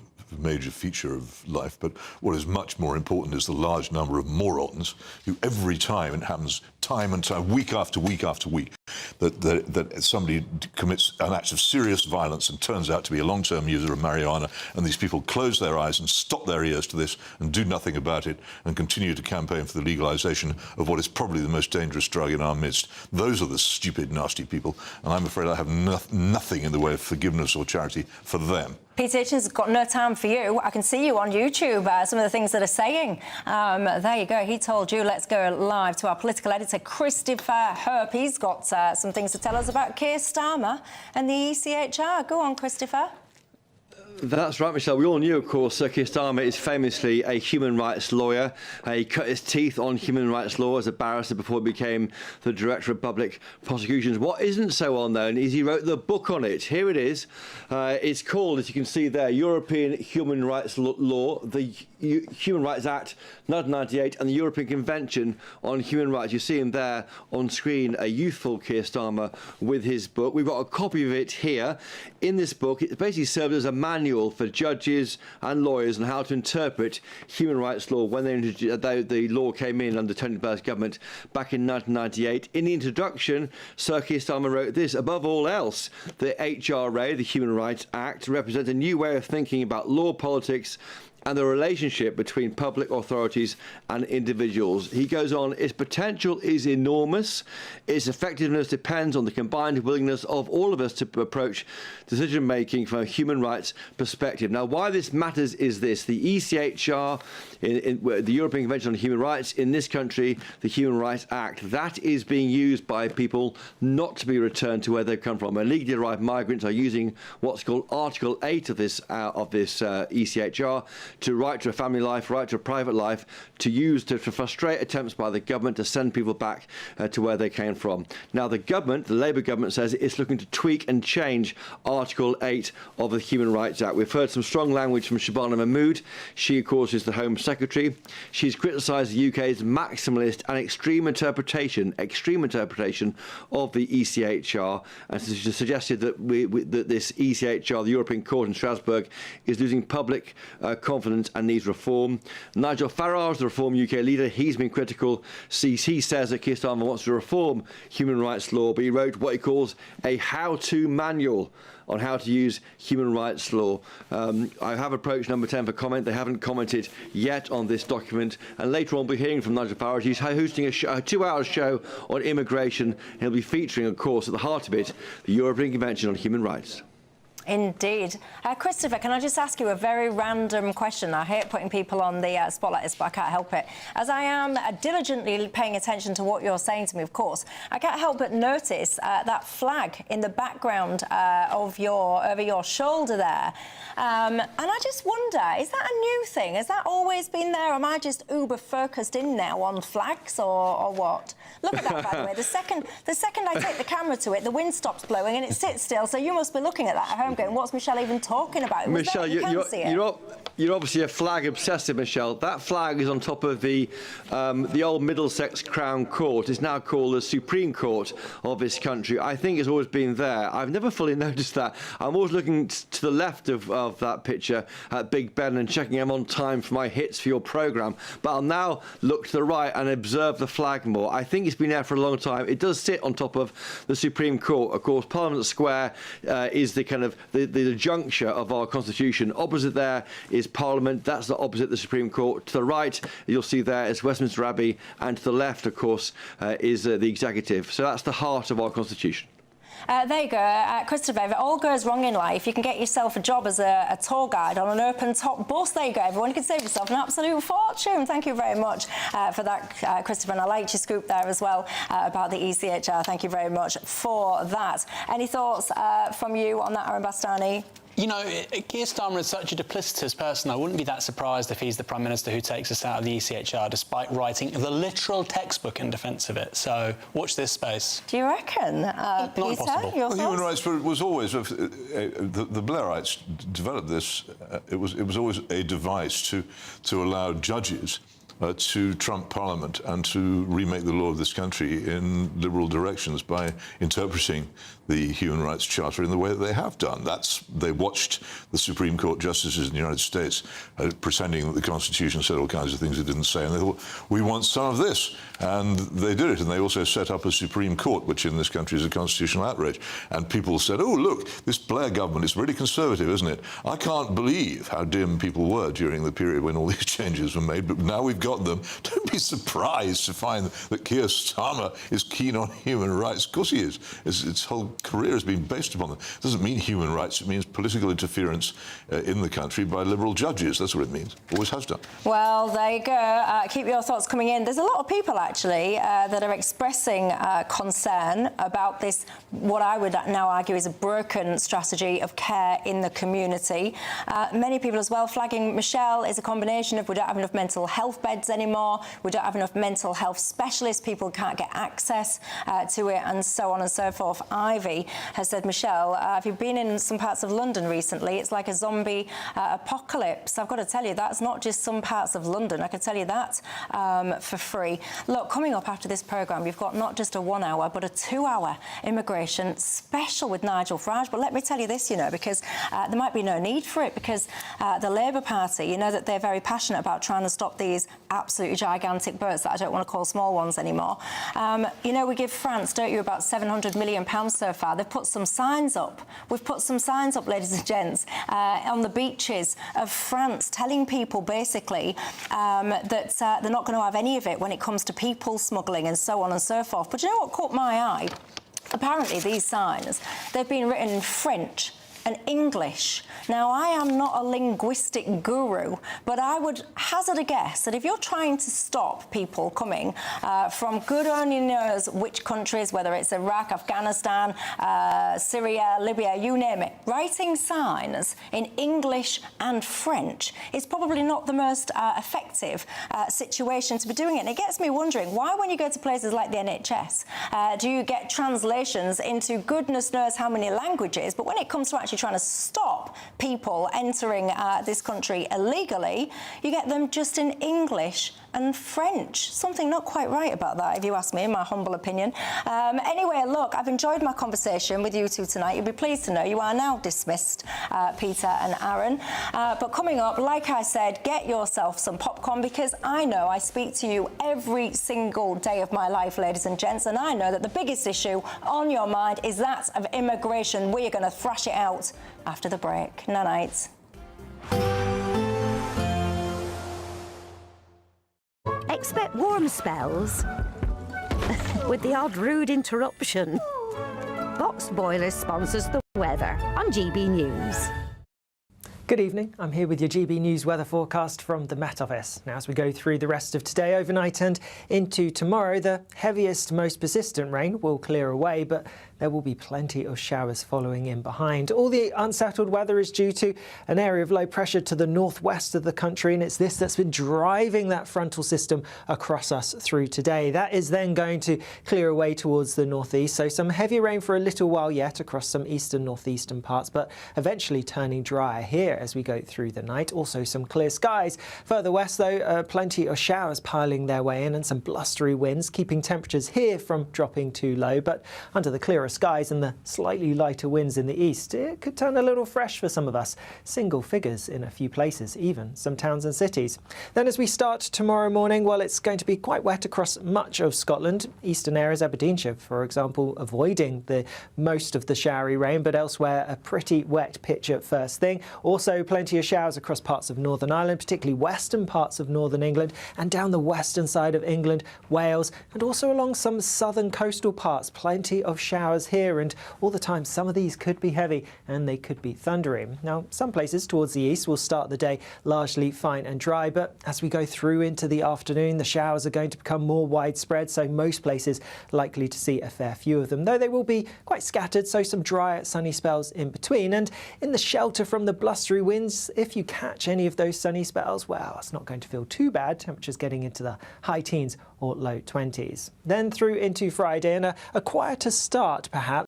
feature of life, but what is much more important is the large number of morons who every time, it happens time and time, week after week after week, that somebody commits an act of serious violence and turns out to be a long-term user of marijuana, and these people close their eyes and stop their ears to this and do nothing about it and continue to campaign for the legalisation of what is probably the most dangerous drug in our midst. Those are the stupid, nasty people, and I'm afraid I have nothing in the way of forgiveness or charity for them. Peter Hitchens has got no time for you. I can see you on YouTube, some of the things that are saying. There you go. He told you. Let's go live to our political editor, Christopher Herp. He's got some things to tell us about Keir Starmer and the ECHR. Go on, Christopher. That's right, Michelle. We all knew, of course, Sir Keir Starmer is famously a human rights lawyer. He cut his teeth on human rights law as a barrister before he became the Director of Public Prosecutions. What isn't so well known is he wrote the book on it. Here it is. It's called, as you can see there, European Human Rights Law, the Human Rights Act 1998 and the European Convention on Human Rights. You see him there on screen, a youthful Keir Starmer with his book. We've got a copy of it here. In this book, it basically serves as a manual for judges and lawyers on how to interpret human rights law when the law came in under Tony Blair's government back in 1998. In the introduction, Sir Keir Starmer wrote this: above all else, the HRA, the Human Rights Act, represents a new way of thinking about law, politics, and the relationship between public authorities and individuals. He goes on, its potential is enormous. Its effectiveness depends on the combined willingness of all of us to approach decision-making from a human rights perspective. Now, why this matters is this. The ECHR, the European Convention on Human Rights, in this country, the Human Rights Act, that is being used by people not to be returned to where they've come from. Illegally arrived migrants are using what's called Article 8 of this ECHR, to right to a family life, right to a private life, to frustrate attempts by the government to send people back to where they came from. Now, the government, the Labour government, says it's looking to tweak and change Article 8 of the Human Rights Act. We've heard some strong language from Shabana Mahmood. She, of course, is the Home Secretary. She's criticised the UK's maximalist and extreme interpretation of the ECHR, and she suggested that that this ECHR, the European Court in Strasbourg, is losing public confidence and needs reform. Nigel Farage, the Reform UK leader, he's been critical. He says that Keir Starmer wants to reform human rights law, but he wrote what he calls a how-to manual on how to use human rights law. I have approached Number 10 for comment. They haven't commented yet on this document. And later on, we'll be hearing from Nigel Farage. He's hosting a 2-hour show on immigration. He'll be featuring, of course, at the heart of it, the European Convention on Human Rights. Indeed. Christopher, can I just ask you a very random question? I hate putting people on the spotlight, but I can't help it. As I am diligently paying attention to what you're saying to me, of course, I can't help but notice that flag in the background over your shoulder there. And I just wonder, is that a new thing? Has that always been there? Am I just uber focused in now on flags or what? Look at that, by the way. The second I take the camera to it, the wind stops blowing and it sits still. So you must be looking at that at home going, what's Michelle even talking about? Michelle, you're obviously a flag obsessive, Michelle. That flag is on top of the old Middlesex Crown Court. It's now called the Supreme Court of this country. I think it's always been there. I've never fully noticed that. I'm always looking to the left of that picture at Big Ben and checking I'm on time for my hits for your programme. But I'll now look to the right and observe the flag more. I think it's been there for a long time. It does sit on top of the Supreme Court. Of course, Parliament Square is the kind of the juncture of our constitution. Opposite there is Parliament. That's the opposite the Supreme Court. To the right, you'll see there is Westminster Abbey, and to the left, of course, is the executive. So that's the heart of our constitution. There you go, Christopher. If it all goes wrong in life, you can get yourself a job as a tour guide on an open-top bus. There you go, everyone. You can save yourself an absolute fortune. Thank you very much for that, Christopher. And I liked your scoop there as well about the ECHR. Thank you very much for that. Any thoughts from you on that, Aaron Bastani? You know, Keir Starmer is such a duplicitous person. I wouldn't be that surprised if he's the Prime Minister who takes us out of the ECHR, despite writing the literal textbook in defence of it. So watch this space. Do you reckon, Not Peter? impossible. Your thoughts? Human rights was always the Blairites developed this. It was always a device to allow judges to trump Parliament and to remake the law of this country in liberal directions by interpreting the Human Rights Charter in the way that they have done. They watched the Supreme Court justices in the United States pretending that the Constitution said all kinds of things it didn't say, and they thought, we want some of this. And they did it, and they also set up a Supreme Court, which in this country is a constitutional outrage. And people said, oh, look, this Blair government is really conservative, isn't it? I can't believe how dim people were during the period when all these changes were made, but now we've got them. Don't be surprised to find that Keir Starmer is keen on human rights. Of course he is. Its whole career has been based upon them. It doesn't mean human rights. It means political interference in the country by liberal judges. That's what it means. Always has done. Well, there you go. Keep your thoughts coming in. There's a lot of people, actually, that are expressing concern about this, what I would now argue is a broken strategy of care in the community. Many people as well flagging, Michelle, is a combination of we don't have enough mental health beds anymore, we don't have enough mental health specialists, people can't get access to it, and so on and so forth. Ivy has said, Michelle, have you been in some parts of London recently? It's like a zombie apocalypse. I've got to tell you, that's not just some parts of London. I can tell you that for free. Look, coming up after this programme, you've got not just a 1 hour, but a 2 hour immigration special with Nigel Farage. But let me tell you this, you know, because there might be no need for it, because the Labour Party, you know that they're very passionate about trying to stop these absolutely gigantic boats that I don't want to call small ones anymore. You know, we give France, don't you, about £700 million so far. They've put some signs up. We've put some signs up, ladies and gents, on the beaches of France, telling people basically that they're not going to have any of it when it comes to people smuggling and so on and so forth. But you know what caught my eye? Apparently these signs, they've been written in French and English. Now, I am not a linguistic guru, but I would hazard a guess that if you're trying to stop people coming from good only knows which countries, whether it's Iraq, Afghanistan, Syria, Libya, you name it, writing signs in English and French is probably not the most effective situation to be doing it. And it gets me wondering, why when you go to places like the NHS, do you get translations into goodness knows how many languages, but when it comes to actually trying to stop people entering this country illegally, you get them just in English and French. Something not quite right about that, if you ask me, in my humble opinion. Anyway, look, I've enjoyed my conversation with you two tonight. You'll be pleased to know you are now dismissed, Peter and Aaron. But coming up, like I said, get yourself some popcorn, because I know I speak to you every single day of my life, ladies and gents, and I know that the biggest issue on your mind is that of immigration. We are going to thrash it out after the break. Night. Expect warm spells with the odd rude interruption. Box Boiler sponsors the weather on GB News. Good evening, I'm here with your GB News weather forecast from the Met Office. Now, as we go through the rest of today, overnight and into tomorrow, the heaviest, most persistent rain will clear away, but there will be plenty of showers following in behind. All the unsettled weather is due to an area of low pressure to the northwest of the country, and it's this that's been driving that frontal system across us through today. That is then going to clear away towards the northeast, so some heavy rain for a little while yet across some eastern northeastern parts, but eventually turning drier here as we go through the night. Also some clear skies. Further west, though, plenty of showers piling their way in and some blustery winds, keeping temperatures here from dropping too low. But under the clearer skies and the slightly lighter winds in the east, it could turn a little fresh for some of us. Single figures in a few places, even some towns and cities. Then as we start tomorrow morning, well, it's going to be quite wet across much of Scotland. Eastern areas, Aberdeenshire, for example, avoiding the most of the showery rain, but elsewhere a pretty wet pitch at first thing. Also plenty of showers across parts of Northern Ireland, particularly western parts of northern England and down the western side of England, Wales, and also along some southern coastal parts. Plenty of showers here, and all the time some of these could be heavy and they could be thundering. Now, some places towards the east will start the day largely fine and dry, but as we go through into the afternoon, the showers are going to become more widespread, so most places likely to see a fair few of them, though they will be quite scattered, so some dry sunny spells in between. And in the shelter from the blustery winds, if you catch any of those sunny spells, well, it's not going to feel too bad. Temperatures getting into the high teens or low 20s. Then through into Friday, and a quieter start perhaps.